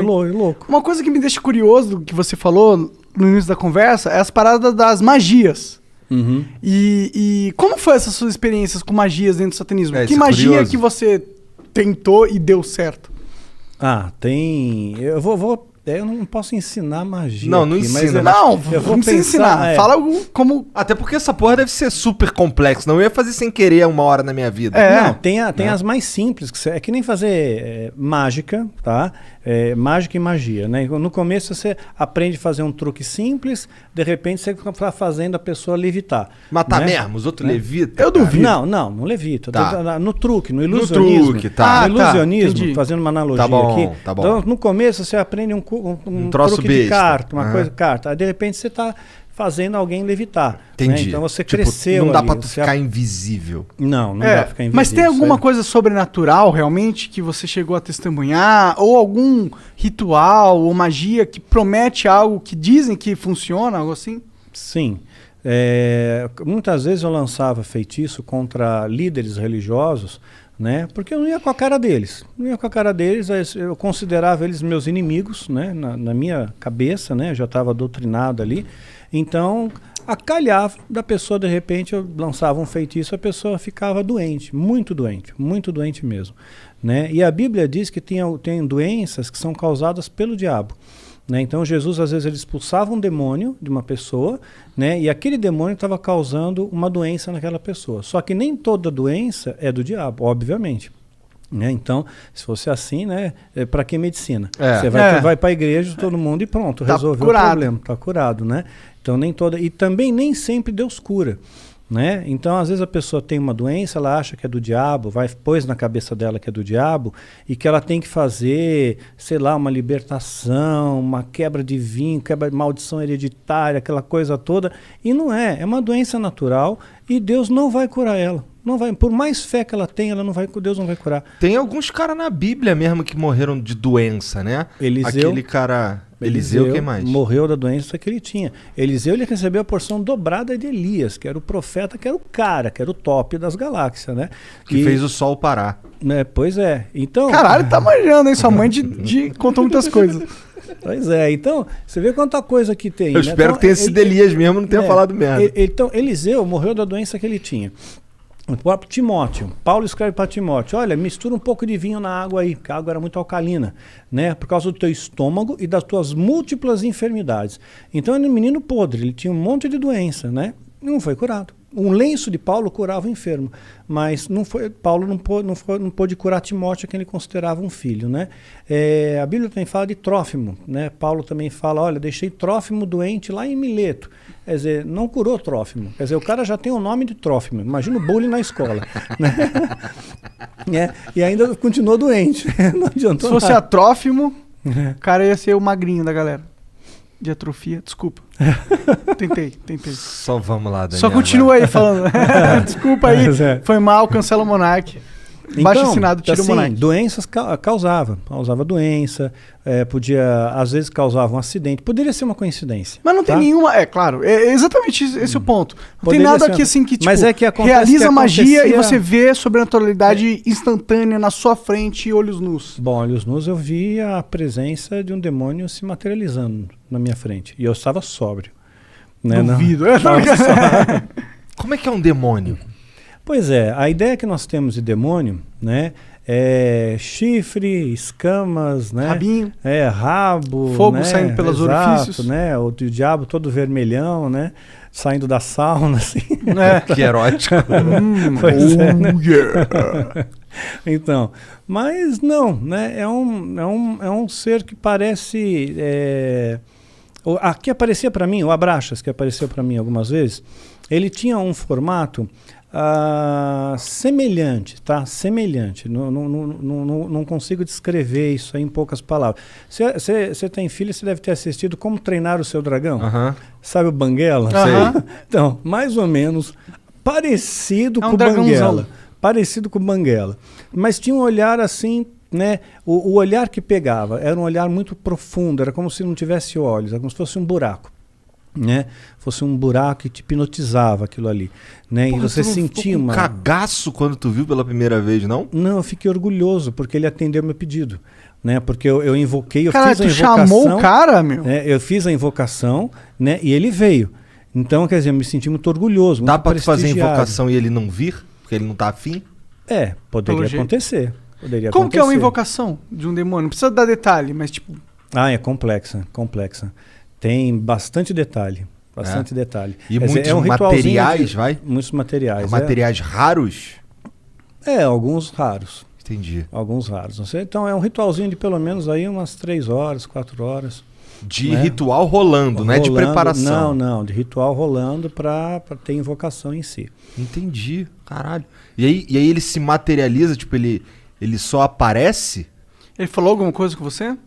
também. louco. Uma coisa que me deixa curioso, que você falou no início da conversa, é as paradas das magias. Uhum. E como foi essas suas experiências com magias dentro do satanismo? Que isso é magia curioso. que você tentou e deu certo? Tem... Eu não posso ensinar magia Não, não aqui, mas ensina. Não, eu vou não precisa pensar, ensinar. Fala como... Até porque essa porra deve ser super complexo. Não eu ia fazer sem querer uma hora na minha vida. Não, tem as mais simples, é que nem fazer mágica, tá? Mágica e magia, né? No começo você aprende a fazer um truque simples, de repente você está fazendo a pessoa levitar. Matar né? mesmo, os outros levitam. Eu duvido. Não levita. Tá. No truque, no ilusionismo. truque, tá. No ilusionismo, entendi. fazendo uma analogia Tá bom, aqui. tá bom. Então, no começo você aprende um troço truque de besta. carta, uma Aham. coisa carta. Aí de repente você está fazendo alguém levitar. Entendi. Né? Então você Tipo, cresceu não dá ali, pra tu você ficar invisível. Não dá pra ficar invisível. Mas tem alguma isso aí. coisa sobrenatural realmente que você chegou a testemunhar? Ou algum ritual ou magia que promete algo que dizem que funciona, algo assim? Sim. Muitas vezes eu lançava feitiço contra líderes religiosos, né? Porque eu não ia com a cara deles. Eu considerava eles meus inimigos, né? Na minha cabeça, né? Eu já estava doutrinado ali. Então, acalhava da pessoa, de repente, eu lançava um feitiço, a pessoa ficava doente muito doente mesmo, né? E a Bíblia diz que tem doenças que são causadas pelo diabo. Né? Então Jesus às vezes ele expulsava um demônio de uma pessoa, né? E aquele demônio estava causando uma doença naquela pessoa. Só que nem toda doença é do diabo, obviamente. Né? Então, se fosse assim, né? Para que medicina? Você vai para a igreja, todo mundo e pronto, Tá resolveu curado. o problema, está curado, né? Então e também nem sempre Deus cura. Né? Então, às vezes a pessoa tem uma doença, ela acha que é do diabo, pôs na cabeça dela que é do diabo e que ela tem que fazer, sei lá, uma libertação, uma quebra de vinho, quebra de maldição hereditária, aquela coisa toda. E não é uma doença natural e Deus não vai curar ela. Não vai, por mais fé que ela tenha, Deus não vai curar. Tem alguns caras na Bíblia mesmo que morreram de doença, né? Eliseu. Aquele cara... Eliseu, quem mais? Morreu da doença que ele tinha. Eliseu ele recebeu a porção dobrada de Elias, que era o profeta, que era o cara, que era o top das galáxias, né? Que fez o sol parar. Né, pois é. Então, Caralho, tá manjando, hein? Sua mãe contou muitas coisas. Pois é. Então, você vê quanta coisa que tem. Eu né? espero Então, que tenha sido Elias mesmo, não tenha falado merda. Então, Eliseu morreu da doença que ele tinha. O próprio Timóteo, Paulo escreve para Timóteo, olha, mistura um pouco de vinho na água aí, porque a água era muito alcalina, né? Por causa do teu estômago e das tuas múltiplas enfermidades. Então ele era um menino podre, ele tinha um monte de doença, né? Não foi curado. Um lenço de Paulo curava o enfermo, mas Paulo não pôde curar Timóteo, que ele considerava um filho, né? A Bíblia também fala de Trófimo, né? Paulo também fala, olha, deixei Trófimo doente lá em Mileto. Quer dizer, não curou Trófimo. Quer dizer, o cara já tem o nome de Trófimo. Imagina o bullying na escola. Né? E ainda continuou doente. Não adiantou Se fosse nada. Trófimo, o cara ia ser o magrinho da galera. De atrofia, desculpa. Tentei. Só vamos lá, Daniel. Só continua aí falando. Desculpa aí, Mas é. foi mal, cancela o Monark. Baixo assinado, tira o Monark. Doenças causava doença, podia, às vezes causava um acidente, poderia ser uma coincidência. Mas não tem tá? nenhuma, claro, é exatamente esse o ponto. Não Poderia tem nada ser aqui uma- assim que, tipo, Mas é que acontece realiza que magia e acontecia- você vê sobrenaturalidade instantânea na sua frente e olhos nus. Bom, olhos nus eu vi a presença de um demônio se materializando na minha frente, e eu estava sóbrio. Né? Duvido. Como é que é um demônio? Pois é, a ideia que nós temos de demônio, né, é chifre, escamas, né, Rabinho. rabo, Fogo né, saindo pelos orifícios. né, o diabo todo vermelhão, né, saindo da sauna, assim. Que erótico. Pois é, né? Yeah. Então, mas não, né, é um ser que parece, que aparecia para mim, o Abraxas, que apareceu para mim algumas vezes, ele tinha um formato semelhante, tá? Semelhante. Não consigo descrever isso aí em poucas palavras. Você tem filho, você deve ter assistido Como Treinar o Seu Dragão. Aham. Sabe o Banguela? Aham. Então, mais ou menos parecido É um com o dragãozão. Banguela. Parecido com o Banguela. Mas tinha um olhar assim, né? O olhar que pegava era um olhar muito profundo, era como se não tivesse olhos, era como se fosse um buraco. Né? Fosse um buraco que te hipnotizava aquilo ali, né? Porra, e você tu não sentia ficou com uma... cagaço quando tu viu pela primeira vez, não? Não, eu fiquei orgulhoso porque ele atendeu meu pedido, né? Porque eu invoquei, Cara, fiz a tu invocação. chamou o cara, meu? Né? Eu fiz a invocação, né? E ele veio. Então, quer dizer, eu me senti muito orgulhoso, Dá muito pra tu fazer a prestigiado. invocação e ele não vir? Porque ele não tá afim? Poderia Pelo jeito. acontecer. Como que é uma invocação de um demônio? Não precisa dar detalhe, mas tipo... É complexa. Tem bastante detalhe. Bastante detalhe. E Quer muitos dizer, ritualzinho materiais, vai? Muitos materiais. Materiais raros? Alguns raros. Entendi. Alguns raros. Então é um ritualzinho de pelo menos aí umas 3 horas, 4 horas. De ritual rolando, não é de preparação. Não, de ritual rolando pra ter invocação em si. Entendi, caralho. E aí ele se materializa, tipo, ele só aparece? Ele falou alguma coisa com você?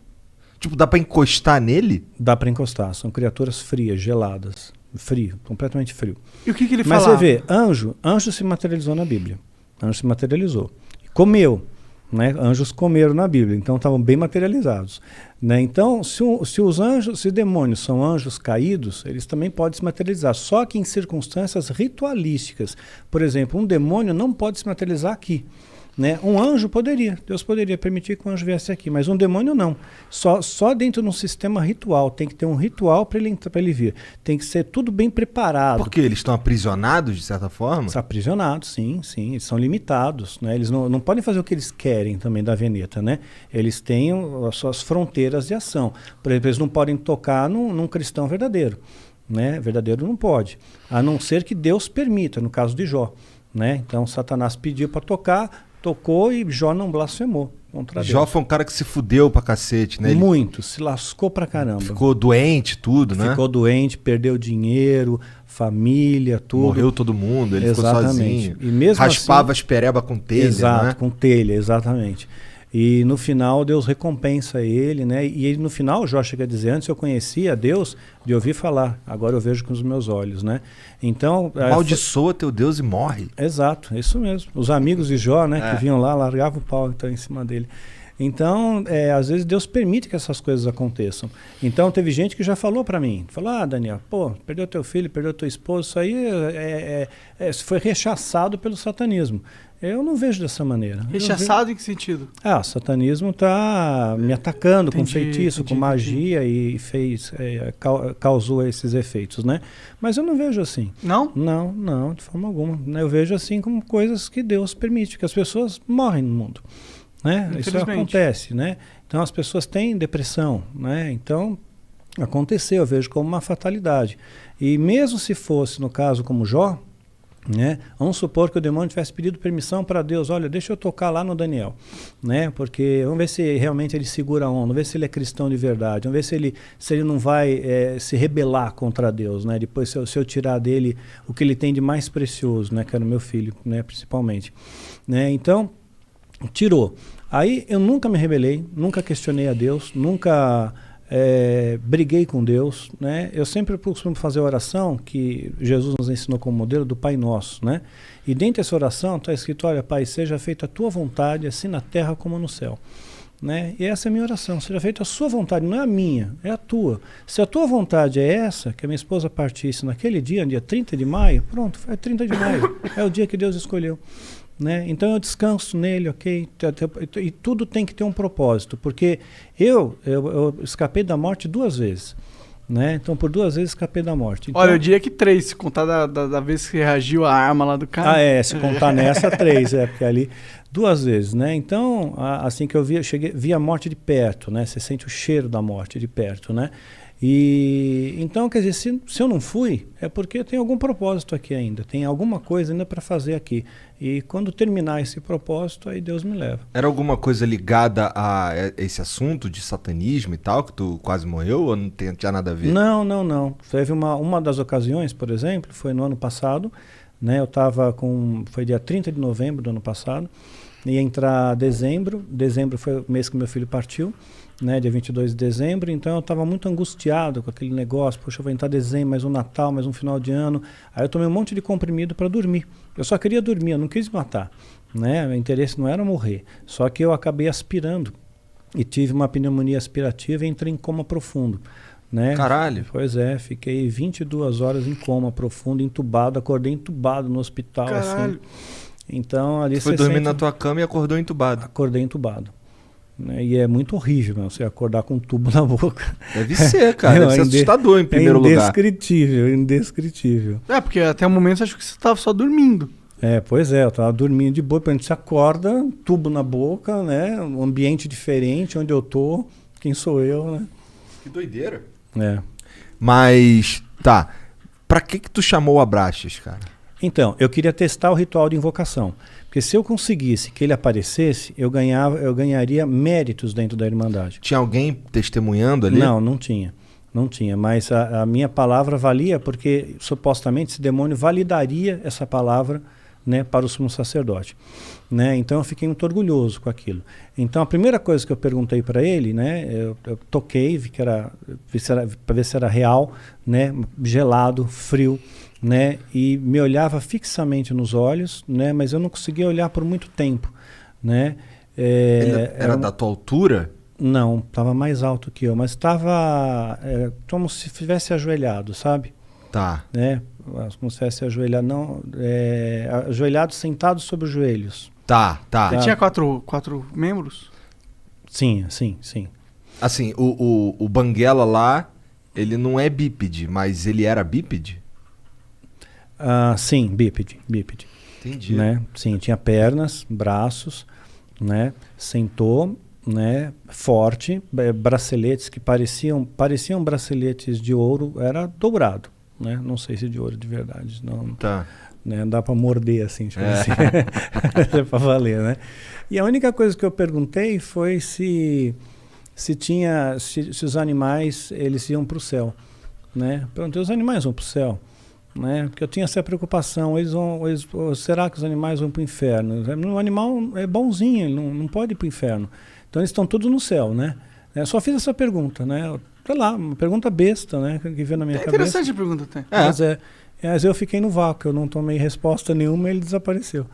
Tipo, dá pra encostar nele? Dá pra encostar, são criaturas frias, geladas. Frio, completamente frio. E o que ele Mas falava? você vê, anjo se materializou na Bíblia. Anjo se materializou. Comeu. Né? Anjos comeram na Bíblia, então estavam bem materializados. Né? Então, se os anjos, se demônios são anjos caídos, eles também podem se materializar, só que em circunstâncias ritualísticas. Por exemplo, um demônio não pode se materializar aqui. Né? Um anjo poderia, Deus poderia permitir que um anjo viesse aqui, mas um demônio não. Só dentro de um sistema ritual, tem que ter um ritual para ele vir. Tem que ser tudo bem preparado. Porque eles estão aprisionados, de certa forma? São aprisionados, sim, eles são limitados. Né? Eles não podem fazer o que eles querem também da Veneta. Né? Eles têm as suas fronteiras de ação. Por exemplo, eles não podem tocar num cristão verdadeiro. Né? Verdadeiro não pode, a não ser que Deus permita, no caso de Jó. Né? Então Satanás pediu para tocar, tocou e Jó não blasfemou contra Deus. Jó foi um cara que se fudeu pra cacete, né? Muito, se lascou pra caramba. Ficou doente, tudo, né? Ficou doente, perdeu dinheiro, família, tudo. Morreu todo mundo, ele exatamente. ficou sozinho. E mesmo raspava assim, as pereba com telha, exato, né? com telha, exatamente. E no final Deus recompensa ele, né? E ele, no final, Jó chega a dizer, antes eu conhecia Deus de ouvir falar, agora eu vejo com os meus olhos, né? Então... Amaldiçoa teu Deus e morre. Exato, isso mesmo. Os amigos de Jó, né, que vinham lá, largavam o pau então, em cima dele. Então, às vezes Deus permite que essas coisas aconteçam. Então, teve gente que já falou para mim, falou, Daniel, perdeu teu filho, perdeu tua esposa, isso aí foi rechaçado pelo satanismo. Eu não vejo dessa maneira. Rechaçado em que sentido? O satanismo está me atacando com Entendi, feitiço, com magia e causou esses efeitos, né? Mas eu não vejo assim. Não? Não, de forma alguma. Eu vejo assim como coisas que Deus permite, que as pessoas morrem no mundo. Né? Isso acontece, né? Então as pessoas têm depressão, né? Então aconteceu, eu vejo como uma fatalidade. E mesmo se fosse no caso como Jó, né? Vamos supor que o demônio tivesse pedido permissão para Deus, olha, deixa eu tocar lá no Daniel, né? Porque vamos ver se realmente ele segura a onda, vamos ver se ele é cristão de verdade, vamos ver se ele não vai se rebelar contra Deus, né? Depois se eu tirar dele o que ele tem de mais precioso, né? Que era o meu filho, né? Principalmente, né? Então tirou. Aí eu nunca me rebelei, nunca questionei a Deus, nunca briguei com Deus, né? Eu sempre costumo fazer a oração que Jesus nos ensinou como modelo do Pai Nosso, né? E dentro dessa oração está escrito, olha, Pai, seja feita a tua vontade, assim na terra como no céu. Né? E essa é a minha oração, seja feita a sua vontade, não é a minha, é a tua. Se a tua vontade é essa, que a minha esposa partisse naquele dia 30 de maio, pronto, é 30 de maio, é o dia que Deus escolheu. Né? Então eu descanso nele, ok? E tudo tem que ter um propósito, porque eu escapei da morte 2 vezes. Né? Então por 2 vezes escapei da morte. Então, olha, eu diria que 3, se contar da vez que reagiu a arma lá do cara. Se contar nessa 3, porque ali 2 vezes, né? Então, assim que eu vi a morte de perto, né? Você sente o cheiro da morte de perto, né? E então, quer dizer, se eu não fui, é porque tem algum propósito aqui ainda, tem alguma coisa ainda para fazer aqui. E quando terminar esse propósito, aí Deus me leva. Era alguma coisa ligada a esse assunto de satanismo e tal, que tu quase morreu, ou não tinha nada a ver? Não. Teve uma das ocasiões, por exemplo, foi no ano passado, né? Foi dia 30 de novembro do ano passado, ia entrar dezembro foi o mês que meu filho partiu, né, dia 22 de dezembro, então eu estava muito angustiado com aquele negócio, poxa, vai entrar dezembro, mais um Natal, mais um final de ano, aí eu tomei um monte de comprimido para dormir, eu só queria dormir, eu não quis matar, né, meu interesse não era morrer, só que eu acabei aspirando e tive uma pneumonia aspirativa e entrei em coma profundo. Né? Caralho. Pois fiquei 22 horas em coma profundo, entubado, acordei entubado no hospital. Caralho. Assim. Então ali você foi dormir na tua cama e acordou entubado. Acordei entubado. né? E é muito horrível, né? Você acordar com um tubo na boca. Deve ser, cara. Deve ser assustador em primeiro lugar. Indescritível, indescritível. Porque até o momento eu acho que você tava só dormindo. Pois é, eu tava dormindo de boa, quando você acorda, um tubo na boca, né? Um ambiente diferente, onde eu tô, quem sou eu, né? Que doideira. É. Mas, tá. Pra que tu chamou o Abraxas, cara? Então, eu queria testar o ritual de invocação. Porque se eu conseguisse que ele aparecesse, eu ganharia méritos dentro da Irmandade. Tinha alguém testemunhando ali? Não, não tinha. Não tinha, mas a minha palavra valia porque supostamente esse demônio validaria essa palavra, né, para o sumo sacerdote. Né? Então eu fiquei muito orgulhoso com aquilo. Então a primeira coisa que eu perguntei para ele, né, eu toquei, vi para ver se era real, né, gelado, frio, né, e me olhava fixamente nos olhos, né, mas eu não conseguia olhar por muito tempo, né. Ele era da tua altura? Não, estava mais alto que eu, mas estava como se estivesse ajoelhado, sabe? Tá. Né? Como se estivesse ajoelhado, não, ajoelhado, sentado sobre os joelhos. Tá. Ele tinha quatro membros? Sim. Assim, o Banguela lá, ele não é bípede, mas ele era bípede? Sim, bípede. Entendi. Né? Sim, tinha pernas, braços, né? Sentou, né? Forte, braceletes que pareciam braceletes de ouro, era dourado, né? Não sei se de ouro de verdade, não. Tá. Né? Dá para morder assim, tipo assim. É para valer, né? E a única coisa que eu perguntei foi se os animais eles iam para o céu, né? Perguntei, os animais vão para o céu, né? Porque eu tinha essa preocupação, será que os animais vão para o inferno? O animal é bonzinho, ele não pode ir para o inferno. Então eles estão todos no céu, né? Eu só fiz essa pergunta, né? Sei lá, uma pergunta besta, né? Que veio na minha cabeça. Interessante a pergunta até. Mas eu fiquei no vácuo, eu não tomei resposta nenhuma e ele desapareceu.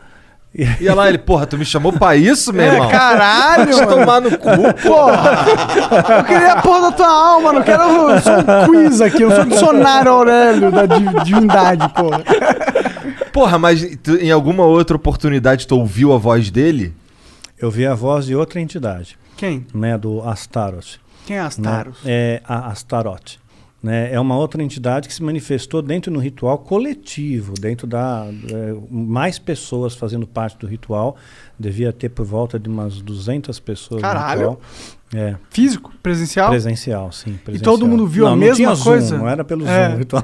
E olha lá, ele, porra, tu me chamou pra isso, meu irmão? Caralho! Vai te tomar no cu, porra! Eu queria a porra da tua alma, não quero só um quiz aqui, eu sou o dicionário Aurélio da divindade, porra. Porra, mas em alguma outra oportunidade tu ouviu a voz dele? Eu vi a voz de outra entidade. Quem? Né, do Astaroth. Quem é Astaroth? Né? É a Astaroth. Né? É uma outra entidade que se manifestou dentro do ritual coletivo, dentro mais pessoas fazendo parte do ritual. Devia ter por volta de umas 200 pessoas. Caralho! No ritual. Físico? Presencial? Presencial, sim. Presencial. E todo mundo viu a mesma coisa? Zoom, não era pelo Zoom. Ritual,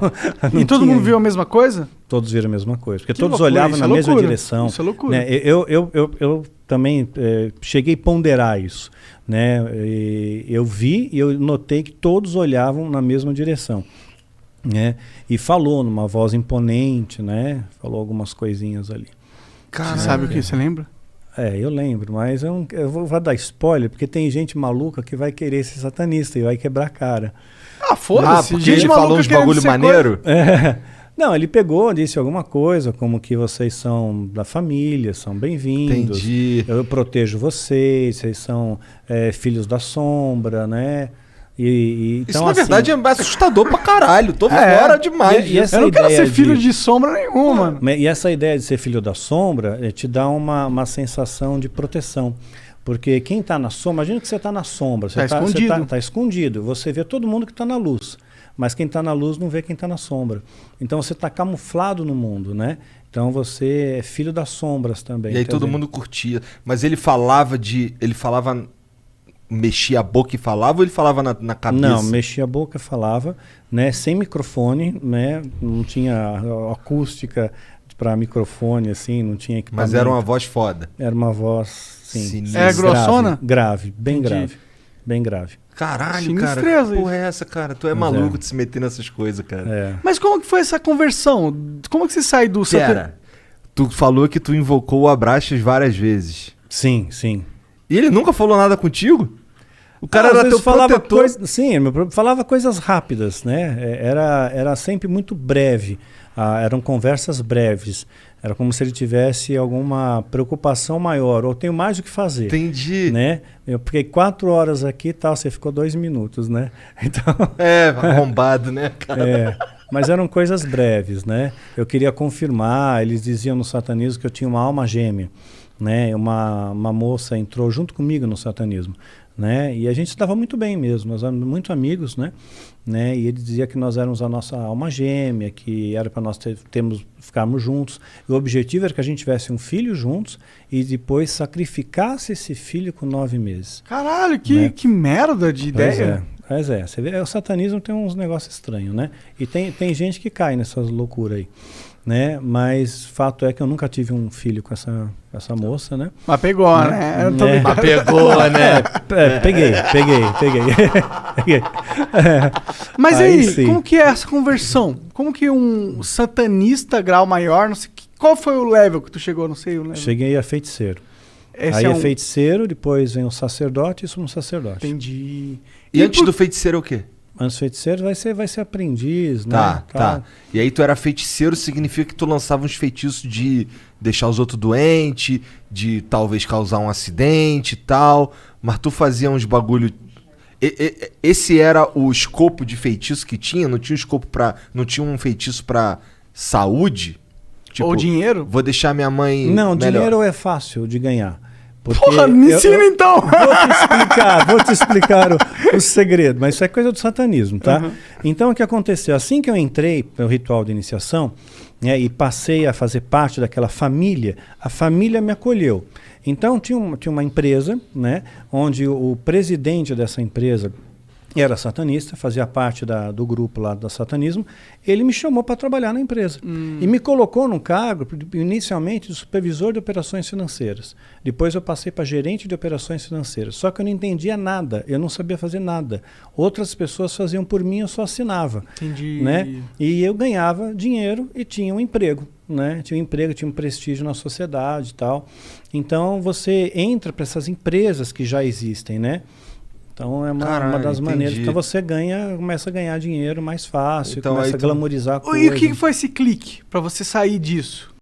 e todo mundo viu a mesma coisa? Todos viram a mesma coisa. Porque que todos loucura, olhavam na mesma direção. Isso é loucura. Né? Eu também cheguei a ponderar isso. Né? Eu vi e eu notei que todos olhavam na mesma direção. Né? E falou numa voz imponente, né? Falou algumas coisinhas ali. Cara, você sabe o que? Você lembra? Eu lembro, mas eu vou dar spoiler, porque tem gente maluca que vai querer ser satanista e vai quebrar a cara. Foda-se. Porque ele falou uns bagulho maneiro? Não, ele pegou, disse alguma coisa, como que vocês são da família, são bem-vindos. Entendi. Eu protejo vocês são filhos da sombra, né? Isso, então, na verdade, é assustador pra caralho. Tô fora demais. Eu não quero ser filho de sombra nenhuma, mano. E essa ideia de ser filho da sombra te dá uma sensação de proteção. Porque quem tá na sombra, imagina que você tá na sombra. Você escondido. Tá escondido. Você vê todo mundo que tá na luz. Mas quem está na luz não vê quem está na sombra. Então você está camuflado no mundo, né? Então você é filho das sombras também. E aí todo mundo curtia. Mas ele falava mexia a boca e falava ou ele falava na cabeça? Não, mexia a boca e falava, né? Sem microfone, né? Não tinha acústica para microfone, assim, não tinha equipamento. Mas era uma voz foda. Era uma voz, sim. É grossona? Grave, bem grave. Bem grave. Caralho, cara, que porra é essa, cara? Tu é maluco de se meter nessas coisas, cara. Mas como que foi essa conversão? Como que você sai do... Pera, tu falou que tu invocou o Abraxas várias vezes. Sim. E ele nunca falou nada contigo? O cara era teu protetor. Falava coisas rápidas, né? Era sempre muito breve. Eram conversas breves. Era como se ele tivesse alguma preocupação maior. Ou tenho mais o que fazer. Entendi. Né? Eu fiquei 4 horas aqui e tal, você ficou 2 minutos, né? Então, arrombado, né, cara? Mas eram coisas breves, né? Eu queria confirmar, eles diziam no satanismo que eu tinha uma alma gêmea. né? Uma moça entrou junto comigo no satanismo, né? E a gente se dava muito bem mesmo, nós éramos muito amigos, né? E ele dizia que nós éramos a nossa alma gêmea, que era para nós ficarmos juntos. E o objetivo era que a gente tivesse um filho juntos e depois sacrificasse esse filho com 9 meses. Caralho, Né? que merda de ideia. Pois é, você vê, o satanismo tem uns negócios estranhos, né? E tem gente que cai nessas loucuras aí, né? Mas fato é que eu nunca tive um filho com essa moça, né? Mas pegou, né? Eu tô Mas brincando. pegou, né? Peguei. Peguei. Mas Aí aí, sim. como que é essa conversão? Como que um satanista grau maior, não sei, qual foi o level que tu chegou, não sei o level. Cheguei a feiticeiro. Esse Aí é é um... feiticeiro, depois vem o sacerdote e sumo sacerdote. Entendi. E antes do feiticeiro é o quê? Antes feiticeiro vai ser aprendiz, Tá, né? tá. E aí tu era feiticeiro, significa que tu lançava uns feitiços de deixar os outros doentes, de talvez causar um acidente e tal, mas tu fazia uns bagulho... Esse era o escopo de feitiço que tinha? Não tinha escopo pra... Não tinha um feitiço pra saúde? Tipo, Ou dinheiro? vou deixar minha mãe Não, melhor. dinheiro é fácil de ganhar. Porque Porra, me ensina então! Vou te explicar o segredo, mas isso é coisa do satanismo, tá? Uhum. Então o que aconteceu? Assim que eu entrei no ritual de iniciação, né, e passei a fazer parte daquela família, a família me acolheu. Então tinha uma empresa, né, onde o presidente dessa empresa era satanista, fazia parte do grupo lá do satanismo. Ele me chamou para trabalhar na empresa e me colocou num cargo, inicialmente, de supervisor de operações financeiras. Depois eu passei para gerente de operações financeiras. Só que eu não entendia nada, eu não sabia fazer nada. Outras pessoas faziam por mim, eu só assinava. Entendi. Né? E eu ganhava dinheiro e tinha um emprego. Né? Tinha um emprego, tinha um prestígio na sociedade e tal. Então você entra para essas empresas que já existem, né? Então é uma das maneiras. Então você começa a ganhar dinheiro mais fácil, Então, começa aí a glamorizar a coisa. E o que foi esse clique pra você sair disso?